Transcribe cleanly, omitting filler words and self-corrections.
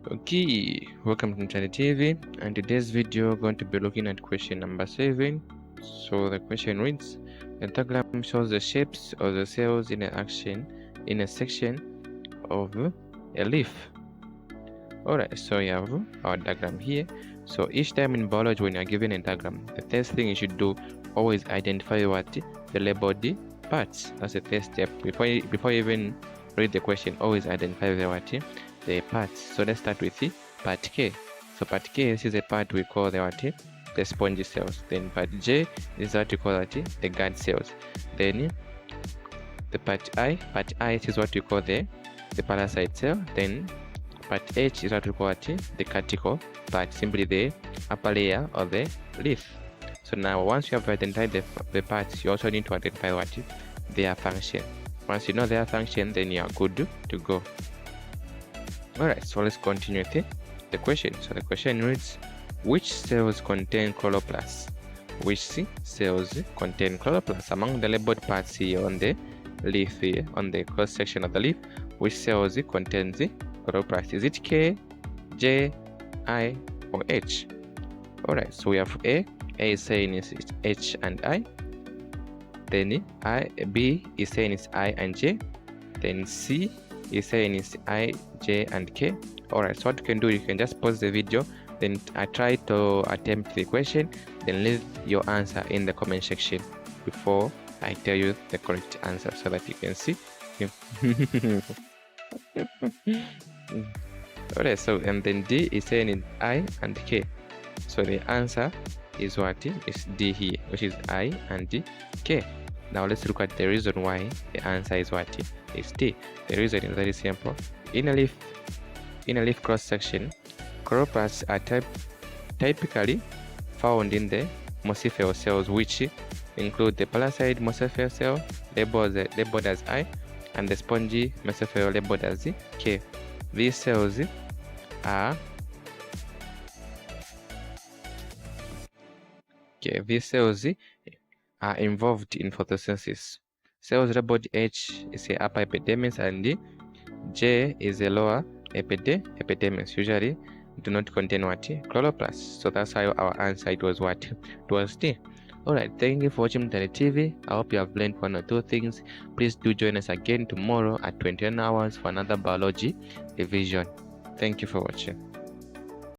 Okay, welcome to Internet TV, and today's video we're going to be looking at question number 7. So the question reads: the diagram shows the shapes of the cells in a section of a leaf. Alright, so we have our diagram here. So each time in biology when you're given a diagram, the first thing you should do, always identify what the labeled parts. That's the first step. Before you even read the question, always identify the parts. So let's start with the part K. So part K, this is a part we call the spongy cells. Then part J is what we call the guard cells. Then the part I is what we call the parasite cell. Then part H is what we call the cuticle part, simply the upper layer of the leaf. So now once you have identified the parts, you also need to identify their function. Once you know their function, then you are good to go. Alright, so let's continue with the question. So the question reads: which cells contain chloroplasts? Which cells contain chloroplasts? Among the labeled parts here on the leaf, here on the cross section of the leaf, which cells contains the chloroplasts? Is it K, J, I, or H? Alright, so we have A is saying it's H and I. Then B is saying it's I and J. Then C is saying it's I, J, and K. Alright, so what you can do, you can just pause the video, then I try to attempt the question, then leave your answer in the comment section before I tell you the correct answer so that you can see. Alright, so and then D is saying it's I and K. So the answer is what is D here, which is I and K. Now let's look at the reason why the answer is what is D. The reason is very simple. In a leaf cross section, chloroplasts are typically found in the monocephalous cells, which include the parasite monocephalous cell labeled as I and the spongy monocephalous labeled as K. These cells are involved in photosynthesis. Cells labeled H is the upper epidermis and J is the lower epidermis. Usually do not contain chloroplasts. So that's how our answer was It was D. Alright, thank you for watching the TV. I hope you have learned one or two things. Please do join us again tomorrow at 21 hours for another biology revision. Thank you for watching.